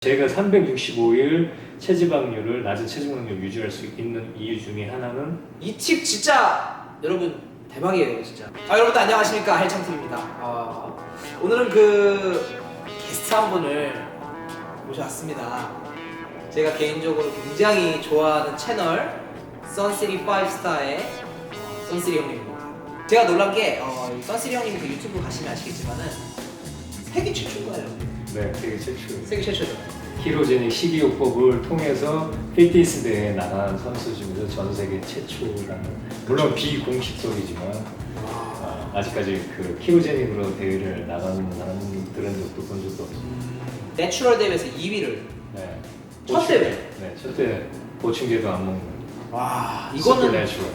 제가 365일 체지방률을 낮은 체지방률 유지할 수 있는 이유 중에 하나는 이 팁 진짜 여러분 대박이에요 진짜. 여러분들 안녕하십니까, 할창TV입니다. 오늘은 게스트 한 분을 모셔왔습니다. 제가 개인적으로 굉장히 좋아하는 채널 썬3 5스타의 썬3 형님입니다. 제가 놀란 게 썬3 형님 유튜브 가시면 아시겠지만은 세계 최초인가요? 네, 세계 최초. 세계 최초죠. 키로제닉 식이요법을 통해서 피트니스 대회에 나간 선수 중에서 전 세계 최초라는, 물론 비공식적이지만 아직까지 그 키로제닉으로 대회를 나가는 사람들은 본 적도 없어요. 내추럴 대회에서 2위를. 네. 첫 대회. 네, 첫 대회 보충제도 안 먹는. 와, 이거는 내추럴.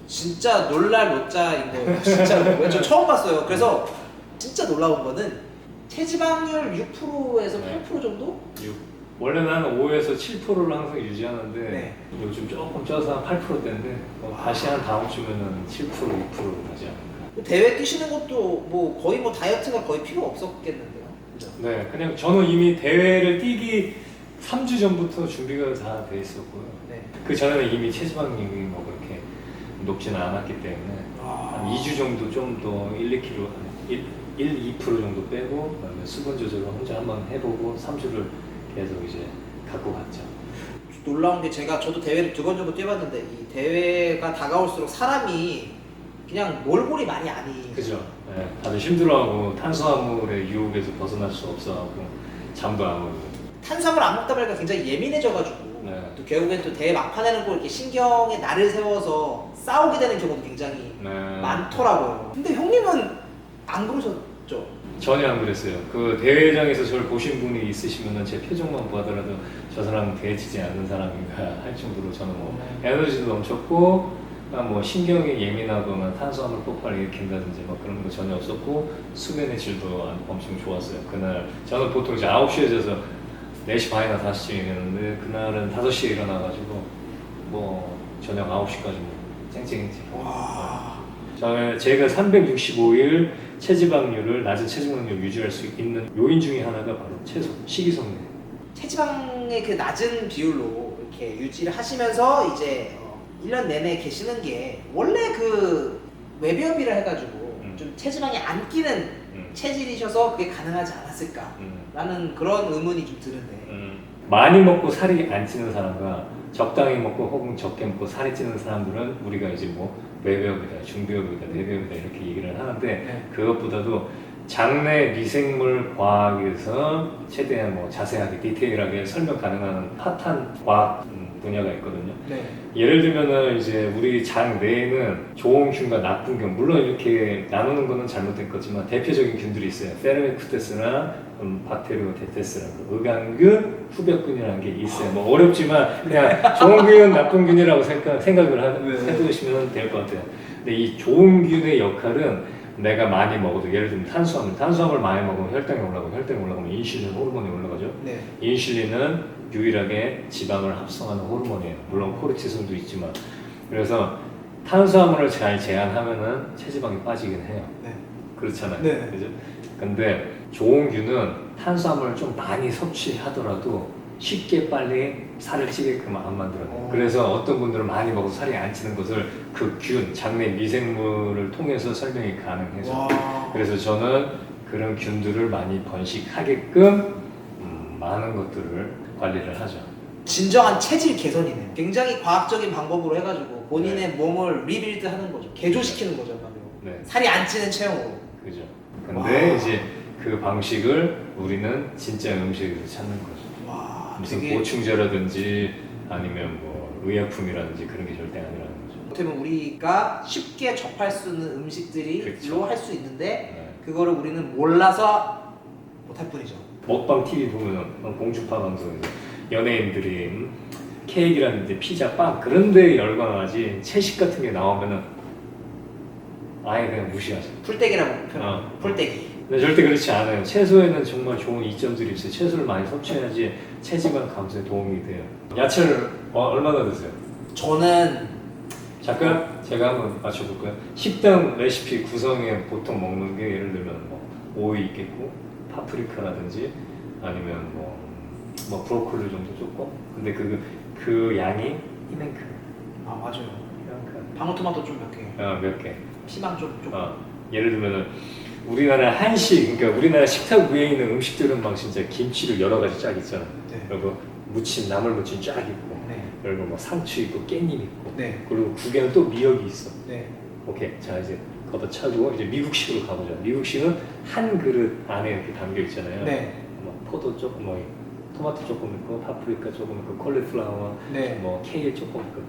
진짜 놀랄 노짜인 거예요. 진짜로. 저 처음 봤어요. 그래서 진짜 놀라운 거는 체지방률 6%에서 8% 정도? 원래는 한 5에서 7%를 항상 유지하는데 네. 요즘 조금 쪄서 한 8%대인데 다시 한 다음 주면은 7%, 6%로 가지 않을까. 대회 뛰시는 것도 뭐 거의 뭐 다이어트가 거의 필요 없었겠는데요. 그죠? 네, 그냥 저는 이미 대회를 뛰기 3주 전부터 준비가 다 돼 있었고요. 네. 그 전에는 이미 체지방률이 뭐 그렇게 높지는 않았기 때문에 한 2주 정도 좀 더 1, 2kg, 2% 정도 빼고 그다음에 수분 조절을 혼자 한번 해보고 3주를 계속 이제 갖고 갔죠. 놀라운 게 저도 대회를 2번 정도 뛰어봤는데 이 대회가 다가올수록 사람이 그냥 몰골이 많이 아니. 그죠. 네, 다들 힘들어하고 탄수화물의 유혹에서 벗어날 수 없어하고 잠도 안 오고. 탄수화물 안 먹다 보니까 굉장히 예민해져가지고 네. 또 결국엔 또 대회 막판에는 꼭 이렇게 신경에 날을 세워서 싸우게 되는 경우도 굉장히 네. 많더라고요. 근데 형님은 안 그러셨죠? 전혀 안 그랬어요. 그 대회장에서 저를 보신 분이 있으시면은 제 표정만 보더라도 저 사람은 대해지지 않는 사람인가 할 정도로 저는 뭐 에너지도 넘쳤고 뭐 신경이 예민하거나 탄수화물 폭발을 일으킨다든지 뭐 그런 거 전혀 없었고 수면의 질도 엄청 좋았어요. 그날 저는 보통 이제 9시에 자서 4시 반이나 5시에 일어났는데 그날은 5시에 일어나가지고 뭐 저녁 9시까지 뭐 쨍쨍했지. 와. 제가 365일 체지방률을 낮은 체지방률 유지할 수 있는 요인 중에 하나가 바로 채소, 식이섬유예요. 체지방의 그 낮은 비율로 이렇게 유지를 하시면서 이제 1년 내내 계시는 게 원래 그 외비업이라 해가지고 좀 체지방이 안 끼는 체질이셔서 그게 가능하지 않았을까라는 그런 의문이 좀 드는데. 많이 먹고 살이 안 찌는 사람과 적당히 먹고 혹은 적게 먹고 살이 찌는 사람들은 우리가 이제 뭐 외배업이다, 중배업이다, 내배업이다 이렇게 얘기를 하는데 그것보다도 장내 미생물 과학에서 최대한 뭐 자세하게 디테일하게 설명 가능한 핫한 과학 분야가 있거든요. 네. 예를 들면은 이제 우리 장 내에는 좋은 균과 나쁜 균, 물론 이렇게 나누는 거는 잘못된 거지만 대표적인 균들이 있어요. 페르메쿠테스나 박테리오데테스라는 의강균, 후벽균이라는 게 있어요. 뭐 어렵지만 그냥 좋은 균, 나쁜 균이라고 생각을 해두시면 될 것 같아요. 근데 이 좋은 균의 역할은 내가 많이 먹어도, 예를 들면 탄수화물 많이 먹으면 혈당이 올라가고, 혈당이 올라가면 인슐린 호르몬이 올라가죠. 네. 인슐린은 유일하게 지방을 합성하는 호르몬이에요. 물론 코르티솔도 있지만. 그래서 탄수화물을 잘 제한하면은 체지방이 빠지긴 해요. 네. 그렇잖아요. 네. 그죠? 근데 좋은 균은 탄수화물을 좀 많이 섭취하더라도 쉽게 빨리 살을 찌게끔 안 만들어요. 그래서 어떤 분들은 많이 먹어서 살이 안 찌는 것을 그 균, 장내 미생물을 통해서 설명이 가능해서. 와. 그래서 저는 그런 균들을 많이 번식하게끔 많은 것들을 관리를 하죠. 진정한 체질 개선이네요. 굉장히 과학적인 방법으로 해가지고 본인의 몸을 리빌드하는 거죠. 개조시키는 거죠, 말로. 네. 살이 안 찌는 체형으로. 그죠. 근데 와. 이제 그 방식을 우리는 진짜 음식으로 찾는 거죠. 와. 무슨 되게 보충제라든지 아니면 뭐 의약품이라든지 그런 게 절대 아니라는 거죠. 어떻게 보면 우리가 쉽게 접할 수 있는 음식들이 그렇죠. 할 수 있는데 네. 그거를 우리는 몰라서 못할 뿐이죠. 먹방 TV 보면은 공중파 방송에서 연예인들이 케이크라든지 피자, 빵 그런 데 열광하지 채식 같은 게 나오면은 아예 그냥 무시하죠. 풀떼기라고 표현. 풀떼기. 근데 절대 그렇지 않아요. 채소에는 정말 좋은 이점들이 있어요. 채소를 많이 섭취해야지 체지방 감소에 도움이 돼요. 야채를 얼마나 드세요? 저는 잠깐 제가 한번 맞춰볼까요? 식당 레시피 구성에 보통 먹는 게 예를 들면 뭐 오이 있겠고 파프리카라든지 아니면 뭐 뭐 브로콜리 정도 조금. 근데 그 양이 이만큼. 아 맞아요. 이만큼. 방울토마토 좀 몇 개. 몇 개. 피망 좀. 예를 들면은 우리나라 한식, 그러니까 우리나라 식탁 위에 있는 음식들은 막 진짜 김치를 여러 가지 쫙 있잖아. 네. 그리고 무침, 나물 무침 쫙 있고, 네. 그리고 뭐 상추 있고 깻잎 있고, 네. 그리고 국에는 또 미역이 있어. 네. 오케이, 자 이제 걷어차고 이제 미국식으로 가보자. 미국식은 한 그릇 안에 이렇게 담겨 있잖아요. 네. 뭐 포도 조금, 뭐 토마토 조금 있고, 파프리카 조금 있고, 콜리플라워, 네. 뭐 케일 조금 있고.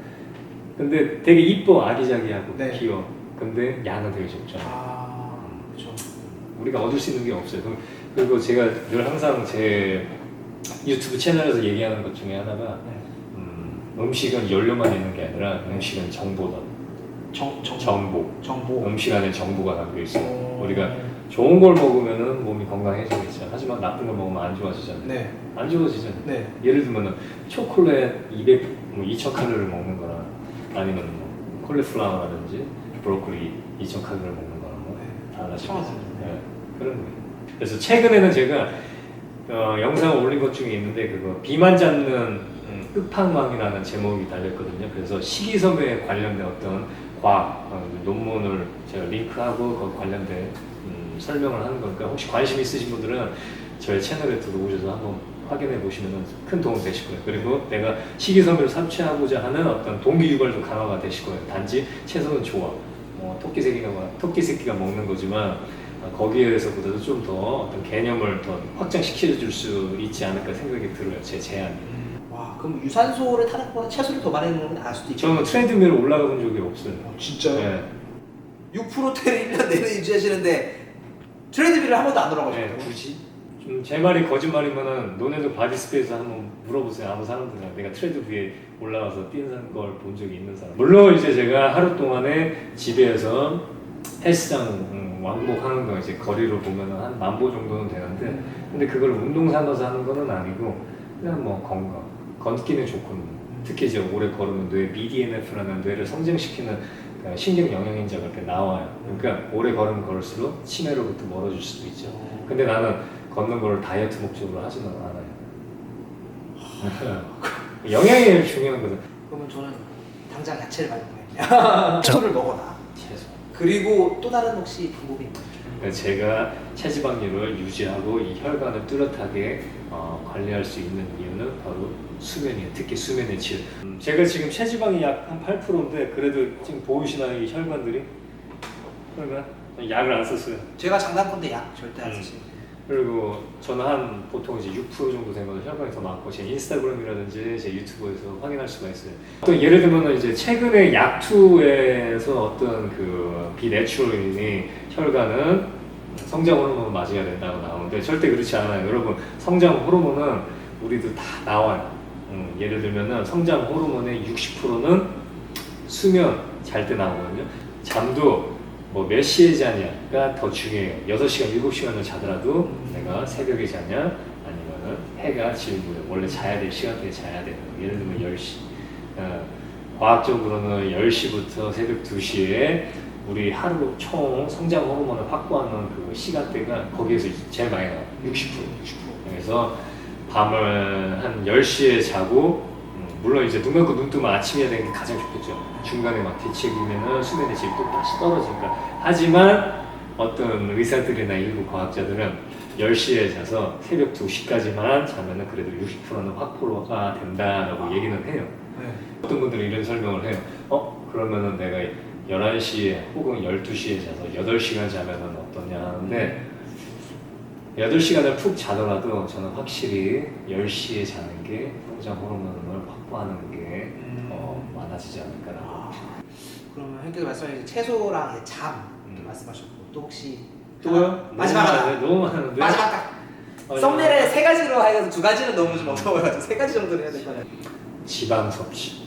근데 되게 이뻐, 아기자기하고 네. 귀여워. 근데 양은 되게 적잖아. 아 그렇죠. 우리가 얻을 수 있는 게 없어요. 그리고 제가 늘 항상 제 유튜브 채널에서 얘기하는 것 중에 하나가 네. 음식은 연료만 있는 게 아니라 음식은 정보다. 정보. 음식 안에 정보가 담겨 있어. 우리가 좋은 걸 먹으면 몸이 건강해지겠죠. 하지만 나쁜 걸 먹으면 안 좋아지잖아요. 네. 안 좋아지잖아요. 네. 예를 들면 초콜릿 2000칼로리를 먹는 거나 아니면 뭐 콜리플라워라든지 브로콜리 2000칼로리를 먹는 거랑 뭐 달라지겠죠. 네. 그런 거예요. 그래서 최근에는 제가 영상을 올린 것 중에 있는데 그거 비만 잡는 끝판왕이라는 제목이 달렸거든요. 그래서 식이섬유에 관련된 어떤 과학 논문을 제가 링크하고 그 관련된 설명을 하는 거니까 혹시 관심 있으신 분들은 저희 채널에 들어오셔서 한번 확인해 보시면 큰 도움 되실 거예요. 그리고 내가 식이섬유를 섭취하고자 하는 어떤 동기 유발도 강화가 되실 거예요. 단지 채소는 좋아. 토끼 새끼가 먹는 거지만 거기에서보다도 좀 더 어떤 개념을 더 확장시켜 줄 수 있지 않을까 생각이 들어요. 제 제안이. 와 그럼 유산소를 타는 것보다 채소를 더 많이 먹는 건 나을 수도 있죠. 저는 트레드밀 올라가 본 적이 없어요. 진짜요? 네. 6%대를 1년 내내 유지하시는데 트레드밀을 한 번도 안 네, 돌아가셨다고? 굳이? 좀 제 말이 거짓말이면은 너네도 바디스페이스 한번 물어보세요. 아무 사람들이나 내가 트레드 위에 올라가서 뛰는 걸 본 적이 있는 사람. 물론 이제 제가 하루 동안에 집에서 헬스장 왕복하는 거 이제 거리로 보면은 한 10,000보 정도는 되는데 근데 그걸 운동 삼아서 하는 거는 아니고 그냥 뭐 건강, 걷기는 좋거든요. 특히 이제 오래 걸으면 뇌 BDNF라는 뇌를 성장시키는 신경 영양인자가 이렇게 나와요. 그러니까 오래 걸으면 걸을수록 치매로부터 멀어질 수도 있죠. 근데 나는 걷는 걸 다이어트 목적으로 하지는 않아요. 영양이 제일 중요한 거든. 그러면 저는 당장 야채를 많이 먹어야겠네요. 채소를 먹어라. 채소. 그리고 또 다른 혹시 방법이 있나요? 제가 체지방률을 유지하고 이 혈관을 뚜렷하게 관리할 수 있는 이유는 바로 수면이에요. 특히 수면의 질. 제가 지금 체지방이 약 한 8%인데 그래도 지금 보이시나요? 이 혈관들이? 혈관? 약을 안 썼어요. 제가 장담컨대 약 절대 안 쓰시는 그리고 저는 한 보통 이제 6% 정도 되면 혈관이 더 많고 제 인스타그램이라든지 제 유튜브에서 확인할 수가 있어요. 또 예를 들면 이제 최근에 약투에서 어떤 그 비내추럴인이 혈관은 성장 호르몬을 맞아야 된다고 나오는데 절대 그렇지 않아요. 여러분 성장 호르몬은 우리도 다 나와요. 예를 들면은 성장 호르몬의 60%는 수면 잘 때 나오거든요. 잠도 뭐 몇 시에 자냐가 더 중요해요. 6시간, 7시간을 자더라도 내가 새벽에 자냐 아니면은 해가 지는 거예요. 원래 자야 될 시간대에 자야 되는 거예요. 예를 들면 10시. 과학적으로는 10시부터 새벽 2시에 우리 하루 총 성장 호르몬을 확보하는 그 시간대가 거기에서 제일 많이 나와요. 60%. 그래서 밤을 한 10시에 자고 물론 이제 눈 감고 눈 뜨면 아침이야 되는 게 가장 좋겠죠. 중간에 막 뒤척이면은 수면의 질이 또 다시 떨어지니까. 하지만 어떤 의사들이나 일부 과학자들은 10시에 자서 새벽 2시까지만 자면은 그래도 60%는 확보가 된다라고 얘기는 해요. 네. 어떤 분들은 이런 설명을 해요. 그러면은 내가 11시에 혹은 12시에 자서 8시간 자면은 어떠냐 하는데 8시간을 푹 자더라도 저는 확실히 10시에 자는 게 성장 호르몬을 확보하는 게 많아지지 않을까라고. 그러면 형께서 말씀하신 채소랑 이제 잠 이렇게 말씀하셨고 또 혹시 또요? 마지막 하나 너무 많은데. 마지막 딱 썸네일에 3가지로 해서 2가지는 너무 좀 어려워가지고 3가지 정도는 해야 될 것 같아요. 지방 섭취.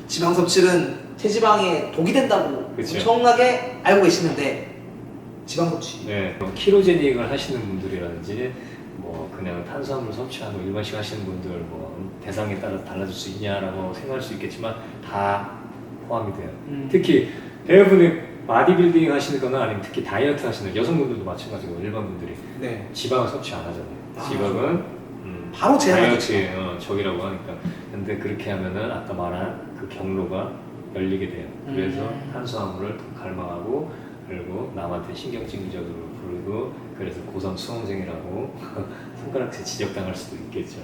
지방 섭취는 체지방에 독이 된다고 그쵸. 엄청나게 알고 계시는데 지방 섭취. 네, 키로제닉을 하시는 분들이라든지 뭐 그냥 탄수화물 섭취하고 일반식 하시는 분들 뭐 대상에 따라 달라질 수 있냐라고 생각할 수 있겠지만 다 포함이 돼요. 특히 대부분의 바디빌딩 하시는 거나 아니면 특히 다이어트 하시는 여성분들도 마찬가지고 일반 분들이 네. 지방을 섭취 안 하잖아요. 지각은 바로 제한이 자연치의 적이라고 하니까. 근데 그렇게 하면은 아까 말한 그 경로가 열리게 돼요. 그래서 탄수화물을 더 갈망하고, 그리고 남한테 신경증적으로 부르고, 그래서 고성 수험생이라고 손가락질 지적당할 수도 있겠죠.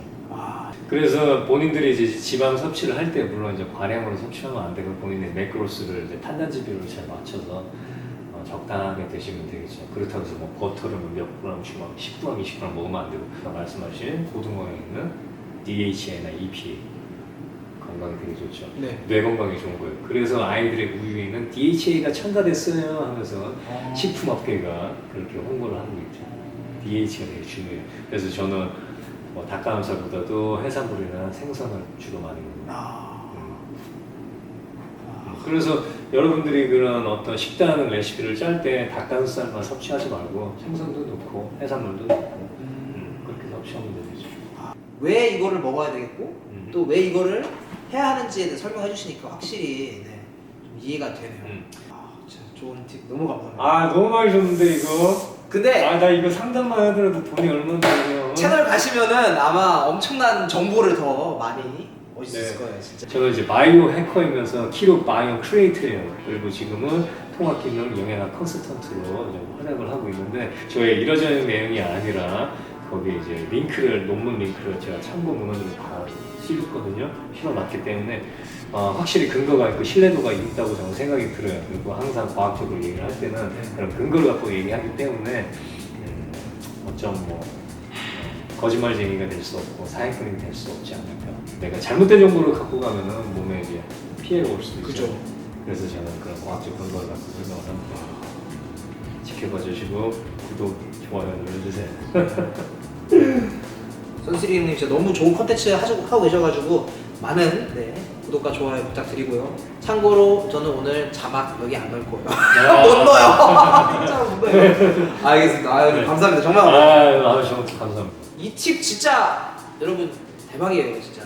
그래서 본인들이 이제 지방 섭취를 할 때 물론 이제 과량으로 섭취하면 안 되고 본인의 매크로스를 이제 탄단지 비율을 잘 맞춰서 적당하게 드시면 되겠죠. 그렇다고 해서 뭐 버터를 몇 g씩 막 10g, 20g 먹으면 안 되고, 아까 말씀하신 고등어에 있는 DHA나 EPA 건강에 되게 좋죠. 네. 뇌 건강에 좋은 거예요. 그래서 아이들의 우유에 있는 DHA가 첨가됐어요 하면서 식품업계가 그렇게 홍보를 하고 있죠. DHA가 되게 중요해요. 그래서 저는 뭐 닭가슴살보다도 해산물이나 생선을 주로 많이 먹어요. 그래서 여러분들이 그런 어떤 식단 레시피를 짤 때 닭가슴살만 섭취하지 말고 생선도 넣고 해산물도 넣고 그렇게 섭취하면 되죠. 왜 이거를 먹어야 되겠고 또 왜 이거를 해야 하는지에 대해 설명해 주시니까 확실히 좀 이해가 되네요. 진짜 좋은 팁 너무 감사합니다. 아 너무 많이 줬는데 이거. 근데 나 이거 상담만 하더라도 돈이 얼마나 들어요. 채널 가시면은 아마 엄청난 정보를 더 많이 얻을 수 있을 거예요, 진짜. 저는 이제 바이오 해커이면서 키로 바이오 크리에이터예요. 그리고 지금은 통합기능 영양학 컨설턴트로 이제 활약을 하고 있는데, 저의 이러저런 내용이 아니라 거기 이제 논문 링크를 제가 참고 문헌으로 다 실었거든요. 실어놨기 때문에 확실히 근거가 있고 신뢰도가 있다고 저는 생각이 들어요. 그리고 항상 과학적으로 얘기를 할 때는 그런 근거를 갖고 얘기하기 때문에 어쩜 뭐 거짓말쟁이가 될 수 없고 사기꾼이 될 수 없지 않을까. 내가 잘못된 정보를 갖고 가면은 몸에 이제 피해가 올 수도 있죠. 그죠. 그래서 저는 그런 과학적 근거를 갖고 설명을 합니다. 지켜봐 주시고 구독, 좋아요 눌러주세요. 선수리 형님 진짜 너무 좋은 컨텐츠 하고 계셔가지고 많은 구독과 좋아요 부탁드리고요. 참고로 저는 오늘 자막 여기 안 넣을 거예요. 못 넣어요. 진짜 못 넣어요. 알겠습니다. 감사합니다. 정말 감사합니다. 정말 감사합니다. 이 팁 진짜 여러분 대박이에요, 진짜.